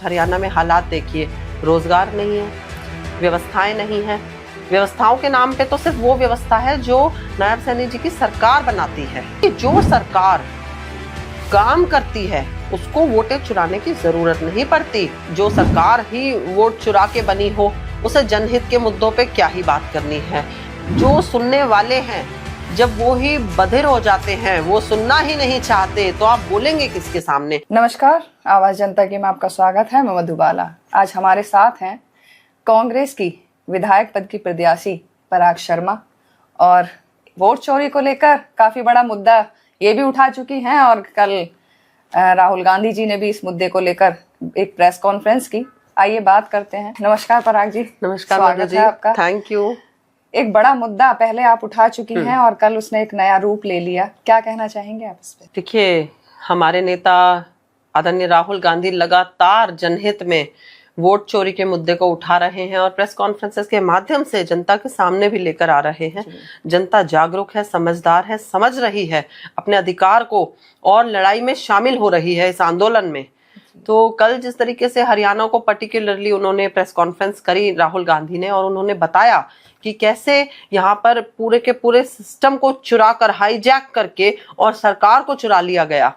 हरियाणा में हालात देखिए, रोजगार नहीं है, व्यवस्थाएं नहीं है। व्यवस्थाओं के नाम पे तो सिर्फ वो व्यवस्था है जो नायब सैनी जी की सरकार बनाती है। जो सरकार काम करती है उसको वोटें चुराने की जरूरत नहीं पड़ती। जो सरकार ही वोट चुरा के बनी हो उसे जनहित के मुद्दों पे क्या ही बात करनी है। जो सुनने वाले हैं जब वो ही बधिर हो जाते हैं, वो सुनना ही नहीं चाहते, तो आप बोलेंगे किसके सामने। नमस्कार, आवाज जनता की में आपका स्वागत है। मैं मधुबाला। आज हमारे साथ हैं कांग्रेस की विधायक पद की प्रत्याशी पराग शर्मा, और वोट चोरी को लेकर काफी बड़ा मुद्दा ये भी उठा चुकी हैं, और कल राहुल गांधी जी ने भी इस मुद्दे को लेकर एक प्रेस कॉन्फ्रेंस की। आइए बात करते हैं। नमस्कार पराग जी। नमस्कार स्वागत है आपका। Thank you. एक बड़ा मुद्दा पहले आप उठा चुकी हैं और कल उसने एक नया रूप ले लिया, क्या कहना चाहेंगे आप इस पे? देखिए, हमारे नेता आदरणीय राहुल गांधी लगातार जनहित में वोट चोरी के मुद्दे को उठा रहे हैं और प्रेस कॉन्फ्रेंसेस के माध्यम से जनता के सामने भी लेकर आ रहे हैं। जनता जागरूक है, समझदार है, समझ रही है अपने अधिकार को और लड़ाई में शामिल हो रही है इस आंदोलन में। तो कल जिस तरीके से हरियाणा को पर्टिकुलरली उन्होंने प्रेस कॉन्फ्रेंस करी राहुल गांधी ने, और उन्होंने बताया कि कैसे यहाँ पर पूरे के पूरे सिस्टम को चुरा कर, हाईजैक करके और सरकार को चुरा लिया गया,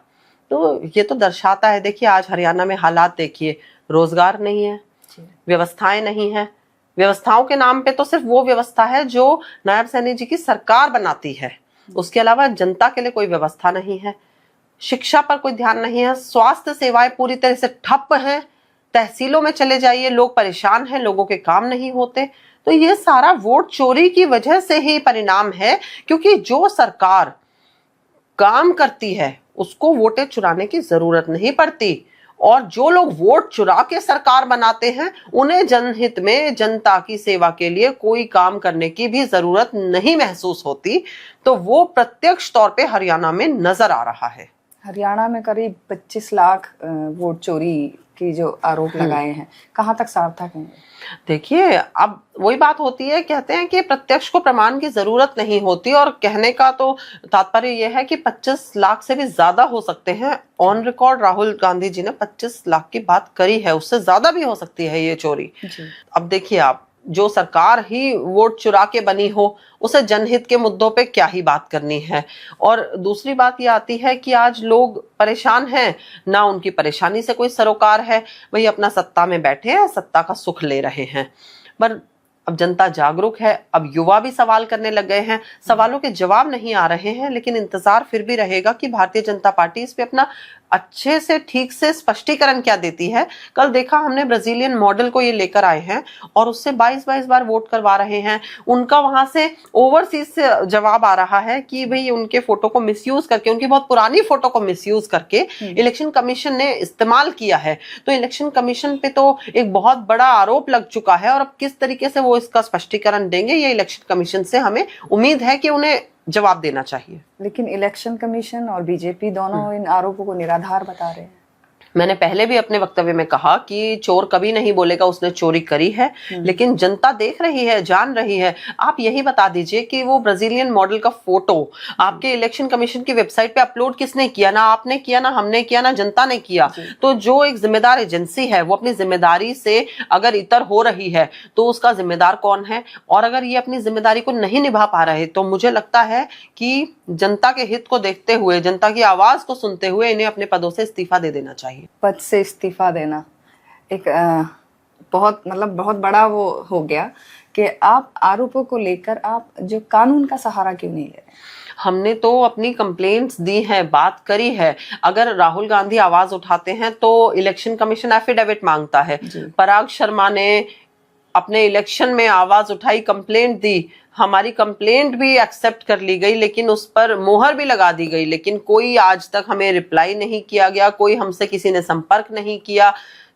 तो ये तो दर्शाता है। देखिए, आज हरियाणा में हालात देखिए, रोजगार नहीं है, व्यवस्थाएं नहीं है। व्यवस्थाओं के नाम पे तो सिर्फ वो व्यवस्था है जो नायब सैनी जी की सरकार बनाती है, उसके अलावा जनता के लिए कोई व्यवस्था नहीं है। शिक्षा पर कोई ध्यान नहीं है, स्वास्थ्य सेवाएं पूरी तरह से ठप हैं। तहसीलों में चले जाइए, लोग परेशान हैं, लोगों के काम नहीं होते। तो ये सारा वोट चोरी की वजह से ही परिणाम है, क्योंकि जो सरकार काम करती है उसको वोटें चुराने की जरूरत नहीं पड़ती, और जो लोग वोट चुरा के सरकार बनाते हैं उन्हें जनहित में, जनता की सेवा के लिए कोई काम करने की भी जरूरत नहीं महसूस होती। तो वो प्रत्यक्ष तौर पे हरियाणा में नजर आ रहा है। हरियाणा में करीब 25 लाख वोट चोरी की जो आरोप लगाए हैं, कहाँ तक सार्थक हैं? देखिए, अब वही बात होती है, कहते हैं कि प्रत्यक्ष को प्रमाण की जरूरत नहीं होती, और कहने का तो तात्पर्य यह है कि 25 लाख से भी ज्यादा हो सकते हैं। ऑन रिकॉर्ड राहुल गांधी जी ने 25 लाख की बात करी है, उससे ज्यादा भी हो सकती है ये चोरी। अब देखिए, आप जो सरकार ही वोट चुरा के बनी हो उसे जनहित के मुद्दों पे क्या ही बात करनी है। और दूसरी बात ये आती है कि आज लोग परेशान हैं, ना उनकी परेशानी से कोई सरोकार है, वही अपना सत्ता में बैठे हैं, सत्ता का सुख ले रहे हैं। पर अब जनता जागरूक है, अब युवा भी सवाल करने लग गए हैं। सवालों के जवाब नहीं आ रहे हैं, लेकिन इंतजार फिर भी रहेगा कि भारतीय जनता पार्टी इस पे अपना अच्छे से, ठीक से स्पष्टीकरण क्या देती है। कल देखा हमने, ब्राजीलियन मॉडल को ये लेकर आए हैं और उससे 22-22 बार वोट करवा रहे हैं। उनका वहां से ओवरसीज से जवाब आ रहा है कि भाई उनके फोटो को मिसयूज करके, उनकी बहुत पुरानी फोटो को मिसयूज करके इलेक्शन कमीशन ने इस्तेमाल किया है। तो इलेक्शन कमीशन पे तो एक बहुत बड़ा आरोप लग चुका है, और अब किस तरीके से वो इसका स्पष्टीकरण देंगे, ये इलेक्शन कमीशन से हमें उम्मीद है कि उन्हें जवाब देना चाहिए। लेकिन इलेक्शन कमीशन और बीजेपी दोनों इन आरोपों को निराधार बता रहे हैं। मैंने पहले भी अपने वक्तव्य में कहा कि चोर कभी नहीं बोलेगा उसने चोरी करी है, लेकिन जनता देख रही है, जान रही है। आप यही बता दीजिए कि वो ब्राजीलियन मॉडल का फोटो आपके इलेक्शन कमीशन की वेबसाइट पे अपलोड किसने किया? ना आपने किया, ना हमने किया, ना जनता ने किया। तो जो एक जिम्मेदार एजेंसी है वो अपनी जिम्मेदारी से अगर इतर हो रही है तो उसका जिम्मेदार कौन है? और अगर ये अपनी जिम्मेदारी को नहीं निभा पा रहे तो मुझे लगता है कि जनता के हित को देखते हुए, जनता की आवाज को सुनते हुए इन्हें अपने पदों से इस्तीफा दे देना चाहिए। पद से इस्तीफा देना एक बहुत बहुत बड़ा वो हो गया कि आप आरोपों को लेकर आप जो कानून का सहारा क्यों नहीं ले रहे? हमने तो अपनी कंप्लेंट्स दी हैं, बात करी है। अगर राहुल गांधी आवाज उठाते हैं तो इलेक्शन कमीशन एफिडेविट मांगता है। पराग शर्मा ने अपने इलेक्शन में आवाज उठाई, कंप्लेंट दी, हमारी कंप्लेंट भी एक्सेप्ट कर ली गई, लेकिन उस पर मोहर भी लगा दी गई, लेकिन कोई आज तक हमें रिप्लाई नहीं किया गया, कोई हमसे किसी ने संपर्क नहीं किया।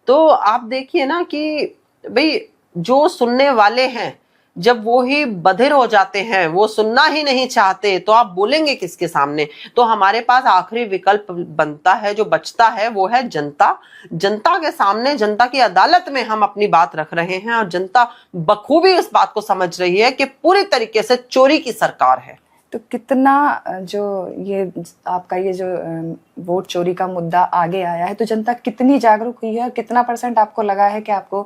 तो आप देखिए ना कि भाई जो सुनने वाले हैं जब वो ही बधिर हो जाते हैं, वो सुनना ही नहीं चाहते, तो आप बोलेंगे किसके सामने? तो हमारे पास आखिरी विकल्प बनता है, जो बचता है वो है जनता। जनता के सामने, जनता की अदालत में हम अपनी बात रख रहे हैं, और जनता बखूबी इस बात को समझ रही है कि पूरी तरीके से चोरी की सरकार है। तो कितना जो ये आपका ये जो वोट चोरी का मुद्दा आगे आया है, तो जनता कितनी जागरूक हुई है और कितना % आपको लगा है कि आपको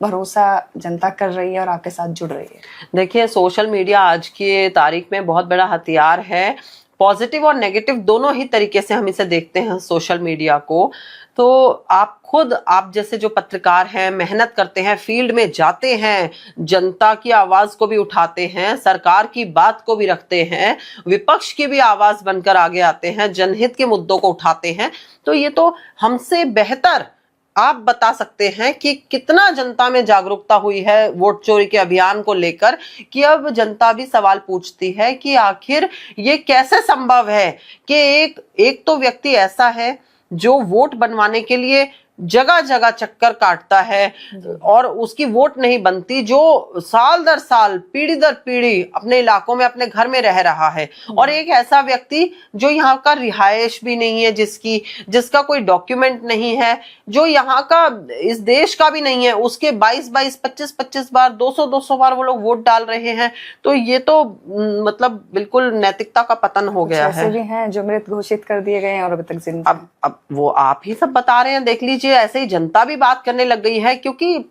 भरोसा जनता कर रही है और आपके साथ जुड़ रही है? देखिए, सोशल मीडिया आज की तारीख में बहुत बड़ा हथियार है। पॉजिटिव और नेगेटिव दोनों ही तरीके से हम इसे देखते हैं सोशल मीडिया को। तो आप जैसे जो पत्रकार हैं, मेहनत करते हैं, फील्ड में जाते हैं, जनता की आवाज को भी उठाते हैं, सरकार की बात को भी रखते हैं, विपक्ष की भी आवाज बनकर आगे आते हैं, जनहित के मुद्दों को उठाते हैं, तो ये तो हमसे बेहतर आप बता सकते हैं कि कितना जनता में जागरूकता हुई है वोट चोरी के अभियान को लेकर, कि अब जनता भी सवाल पूछती है कि आखिर ये कैसे संभव है कि एक तो व्यक्ति ऐसा है जो वोट बनवाने के लिए जगह जगह चक्कर काटता है और उसकी वोट नहीं बनती, जो साल दर साल, पीढ़ी दर पीढ़ी अपने इलाकों में, अपने घर में रह रहा है, और एक ऐसा व्यक्ति जो यहाँ का रिहायश भी नहीं है, जिसका कोई डॉक्यूमेंट नहीं है, जो यहाँ का, इस देश का भी नहीं है, उसके 22-22, 25-25 बार, 200-200 बार वो लोग वोट डाल रहे हैं। तो ये तो मतलब बिल्कुल नैतिकता का पतन हो गया है। ऐसे भी हैं जो मृत घोषित कर दिए गए हैं और अभी तक जिंदा हैं। अब वो आप ही सब बता रहे हैं, देख लीजिए, ऐसे ही जनता भी बात करने लग गई है, क्योंकि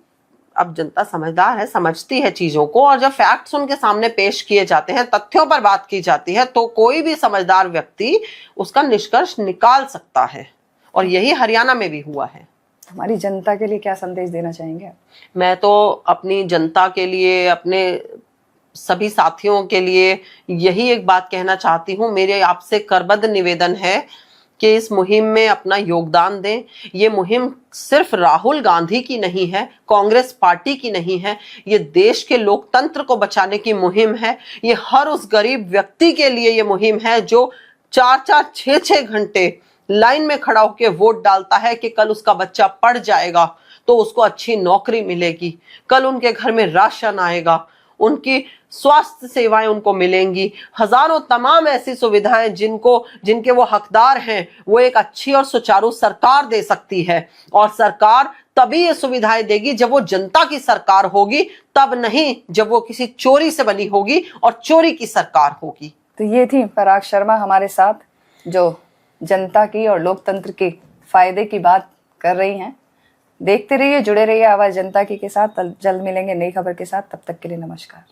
अब जनता समझदार है, समझती है चीजों को, और जब फैक्ट्स उनके सामने पेश किए जाते हैं, तथ्यों पर बात की जाती है, तो कोई भी समझदार व्यक्ति उसका निष्कर्ष निकाल सकता है, और यही हरियाणा में भी हुआ है। हमारी जनता के लिए क्या संदेश देना चाहेंगे? मैं तो अपनी जनता के लिए, अपने सभी साथियों के लिए यही एक बात कहना चाहती हूँ। मेरे आपसे करबद्ध निवेदन है कि इस मुहिम में अपना योगदान दें। ये मुहिम सिर्फ राहुल गांधी की नहीं है, कांग्रेस पार्टी की नहीं है, ये देश के लोकतंत्र को बचाने की मुहिम है। ये हर उस गरीब व्यक्ति के लिए ये मुहिम है जो 4-4, 6-6 घंटे लाइन में खड़ा होकर वोट डालता है कि कल उसका बच्चा पढ़ जाएगा तो उसको अच्छी नौकरी मिलेगी, कल उनके घर में राशन आएगा, उनकी स्वास्थ्य सेवाएं उनको मिलेंगी, हजारों तमाम ऐसी सुविधाएं जिनके वो हकदार हैं, वो एक अच्छी और सुचारू सरकार दे सकती है। और सरकार तभी ये सुविधाएं देगी जब वो जनता की सरकार होगी, तब नहीं जब वो किसी चोरी से बनी होगी और चोरी की सरकार होगी। तो ये थी पराग शर्मा हमारे साथ, जो जनता की और लोकतंत्र के फायदे की बात कर रही हैं। देखते रहिए, जुड़े रहिए आवाज जनता की के साथ। जल्द मिलेंगे नई खबर के साथ, तब तक के लिए नमस्कार।